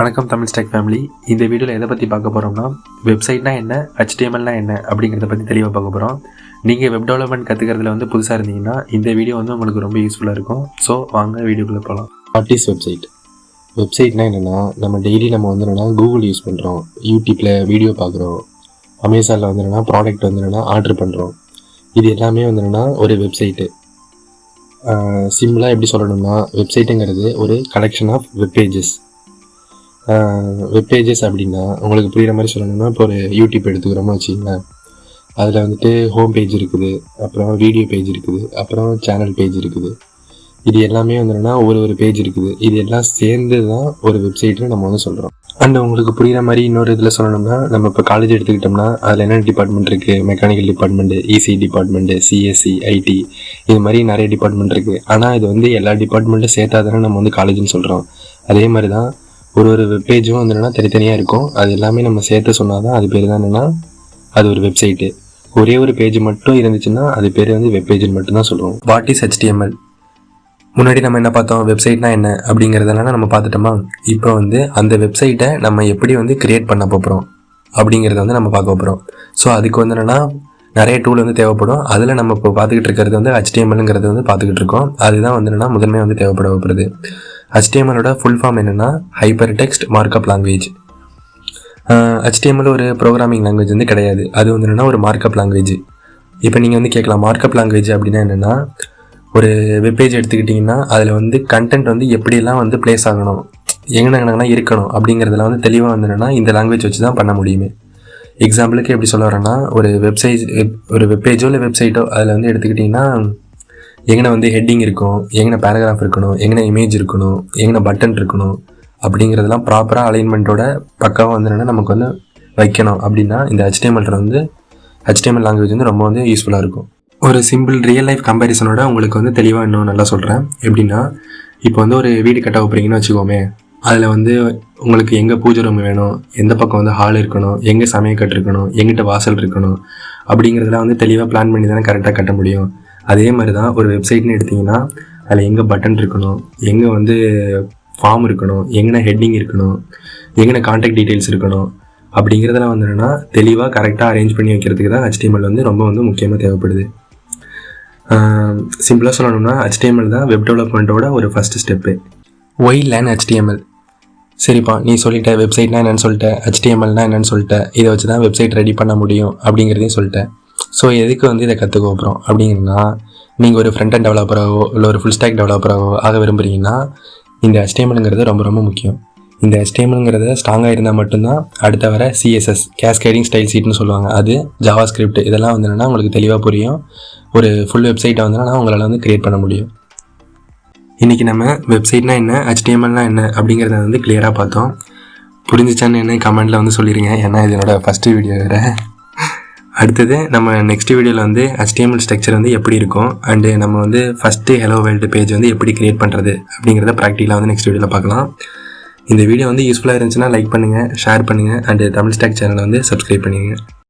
வணக்கம் Tamil stock family. இந்த வீடியோவில் எதை பற்றி பார்க்க போகிறோம்னா, வெப்சைட்னா என்ன, HTMLனா என்ன அப்படிங்கிறத பற்றி தெளிவாக பார்க்க போகிறோம். நீங்கள் வெப் டெவலப்மெண்ட் கற்றுக்கிறதுல புதுசாக இருந்தீங்கன்னா இந்த வீடியோ உங்களுக்கு ரொம்ப யூஸ்ஃபுல்லாக இருக்கும். ஸோ வாங்க வீடியோக்குள்ளே போகலாம். What is website? வெப்சைட்னா என்னென்னா, நம்ம டெய்லி என்னென்னா கூகுள் யூஸ் பண்ணுறோம், யூடியூப்பில் வீடியோ பார்க்குறோம், அமேசானில் என்னென்னா ப்ராடக்ட் என்னென்னா ஆர்டர் பண்ணுறோம். இது எல்லாமே என்னென்னா ஒரு வெப்சைட்டு. சிம்பிளாக எப்படி சொல்லணும்னா, வெப்சைட்டுங்கிறது ஒரு கலெக்ஷன் ஆஃப் வெப்பேஜஸ். வெப்பேஜஸ் அப்படின்னா உங்களுக்கு புரிகிற மாதிரி சொல்லணும்னா, இப்போ ஒரு யூடியூப் எடுத்துக்கிறோமா வச்சிங்களேன், அதில் ஹோம் பேஜ் இருக்குது, அப்புறம் வீடியோ பேஜ் இருக்குது, அப்புறம் சேனல் பேஜ் இருக்குது. இது எல்லாமே என்னென்னா ஒரு பேஜ் இருக்குது. இது எல்லாம் சேர்ந்து தான் ஒரு வெப்சைட்னு நம்ம சொல்கிறோம். அண்ட் உங்களுக்கு புரிகிற மாதிரி இன்னொரு இதில் சொல்லணும்னா, நம்ம இப்போ காலேஜ் எடுத்துக்கிட்டோம்னா அதில் என்ன டிபார்ட்மெண்ட் இருக்குது, mechanical department, EC department, CSC, IT, இது மாதிரி நிறைய டிபார்ட்மெண்ட் இருக்குது. ஆனால் இது எல்லா டிபார்ட்மெண்ட்டும் சேர்த்தா தானே நம்ம காலேஜ்னு சொல்கிறோம். அதே மாதிரி தான் ஒரு வெப்பேஜும் என்னென்னா தனித்தனியாக இருக்கும். அது எல்லாமே நம்ம சேர்த்து சொன்னால் தான் அது பேர் தான் என்னென்னா அது ஒரு வெப்சைட்டு. ஒரே ஒரு பேஜ் மட்டும் இருந்துச்சுன்னா அது பேர் வெப்பேஜ்னு மட்டும்தான் சொல்லுவோம். What is HTML? முன்னாடி நம்ம என்ன பார்த்தோம், வெப்சைட்னா என்ன அப்படிங்கிறதெல்லாம் நம்ம பார்த்துட்டோமா. இப்போ அந்த வெப்சைட்டை நம்ம எப்படி கிரியேட் பண்ண போகிறோம் அப்படிங்கிறத நம்ம பார்க்க போகிறோம். ஸோ அதுக்கு என்னென்னா நிறைய டூல் தேவைப்படும். அதில் நம்ம இப்போ பார்த்துக்கிட்டு இருக்கிறது HTMLங்கிறது பார்த்துக்கிட்டு இருக்கோம். அதுதான் என்னென்னா முதன்மை தேவைப்படுது. HTMLோட ஃபுல் ஃபார்ம் என்னென்னா hyper text markup language. HTML ஒரு ப்ரோக்ராமிங் லாங்குவேஜ் கிடையாது. அது என்னென்னா ஒரு மார்க்அப் லாங்குவேஜ். இப்போ நீங்கள் கேட்கலாம், மார்க்அப் லாங்குவேஜ் அப்படின்னா என்னென்னா, ஒரு வெப்பேஜ் எடுத்துக்கிட்டிங்கன்னா அதில் கண்டென்ட் எப்படியெல்லாம் ப்ளேஸ் ஆகணும், எங்கன்னா இருக்கணும் அப்படிங்கிறதுல தெளிவாக என்னென்னா இந்த லாங்குவேஜ் வச்சு தான் பண்ண முடியுமே. எக்ஸாம்பிளுக்கு எப்படி சொல்ல வரேன்னா, ஒரு வெப்பேஜோ இல்லை வெப்சைட்டோ அதில் எடுத்துக்கிட்டிங்கன்னா எங்கே ஹெட்டிங் இருக்கும், எங்கே பேராகிராஃப் இருக்கணும், எங்கே இமேஜ் இருக்கணும், எங்கே பட்டன் இருக்கணும் அப்படிங்கிறதெல்லாம் ப்ராப்பராக அலைன்மெண்ட்டோட பக்காவாக என்னென்னா நமக்கு வைக்கணும். அப்படின்னா இந்த HTML லாங்குவேஜ் ரொம்ப யூஸ்ஃபுல்லாக இருக்கும். ஒரு சிம்பிள் ரியல் லைஃப் கம்பேரிசனோட உங்களுக்கு தெளிவாக இன்னும் நல்லா சொல்கிறேன். எப்படின்னா, இப்போ ஒரு வீடு கட்ட வைப்பீங்கன்னு வச்சுக்கோமே, அதில் உங்களுக்கு எங்கே பூஜை ரூம் வேணும், எந்த பக்கம் ஹால் இருக்கணும், எங்கே சமையல் இருக்கணும், எங்கிட்ட வாசல் இருக்கணும் அப்படிங்கிறதெல்லாம் தெளிவாக பிளான் பண்ணி தானே கரெக்டாக கட்ட முடியும். அதே மாதிரி தான் ஒரு வெப்சைட்னு எடுத்திங்கன்னா அதில் எங்கே பட்டன் இருக்கணும், எங்கே ஃபார்ம் இருக்கணும், எங்கே ஹெட்டிங் இருக்கணும், எங்கே கான்டாக்ட் டீட்டெயில்ஸ் இருக்கணும் அப்படிங்கிறதெல்லாம் என்னென்னா தெளிவாக கரெக்டாக அரேஞ்ச் பண்ணி வைக்கிறதுக்கு தான் HTML ரொம்ப முக்கியமாக தேவைப்படுது. சிம்பிளாக சொல்லணும்னா HTML தான் வெப் டெவலப்மெண்ட்டோட ஒரு first step. Why learn HTML? சரிப்பா, நீ சொல்லிட்ட வெப்சைட்னா என்னென்னு சொல்லிட்ட, HTMLனா என்னென்னு சொல்லிட்ட, இதை வச்சு தான் வெப்சைட் ரெடி பண்ண முடியும் அப்படிங்கிறதையும் சொல்லிட்டேன். ஸோ எதுக்கு இதை கற்றுக்க போகிறோம் அப்படிங்கன்னா, நீங்கள் ஒரு ஃப்ரண்ட் அண்ட் டெவலப்பராகவோ இல்லை ஒரு ஃபுல் ஸ்டாக் டெவலப்பராகவோ ஆக விரும்புகிறீங்கன்னா இந்த HTMLங்கிறது ரொம்ப ரொம்ப முக்கியம். இந்த HTMLங்கிறத ஸ்ட்ராங்காக இருந்தால் மட்டும்தான் அடுத்த வர CSS, கேஸ்கேடிங் ஸ்டைல் ஷீட்னு சொல்லுவாங்க, அது ஜாவா ஸ்கிரிப்ட், இதெல்லாம் என்னென்னா உங்களுக்கு தெளிவாக புரியும். ஒரு ஃபுல் வெப்சைட்டை உங்களால் கிரியேட் பண்ண முடியும். இன்றைக்கி நம்ம வெப்சைட்னா என்ன, HTMLனா என்ன அப்படிங்கிறத கிளியராக பார்த்தோம். புரிஞ்சிச்சான்னு என்ன கமெண்ட்டில் சொல்லிடுங்க. ஏன்னா இது என்னோடய ஃபஸ்ட்டு வீடியோ வேறு. அடுத்தது நம்ம நெக்ஸ்ட் வீடியோவில் HTML ஸ்ட்ரக்சர் எப்படி இருக்கும், அண்டு நம்ம ஃபஸ்ட்டு ஹலோ வேர்ல்டு பேஜ் எப்படி கிரியேட் பண்ணுறது அப்படிங்கிறத ப்ராக்டிக்கலாக நெக்ஸ்ட் வீடியோவில் பார்க்கலாம். இந்த வீடியோ யூஸ்ஃபுல்லாக இருந்துச்சுன்னா லைக் பண்ணுங்கள், ஷேர் பண்ணுங்கள், அண்டு தமிழ் ஸ்டாக் சேனலை சப்ஸ்கிரைப் பண்ணுங்கள்.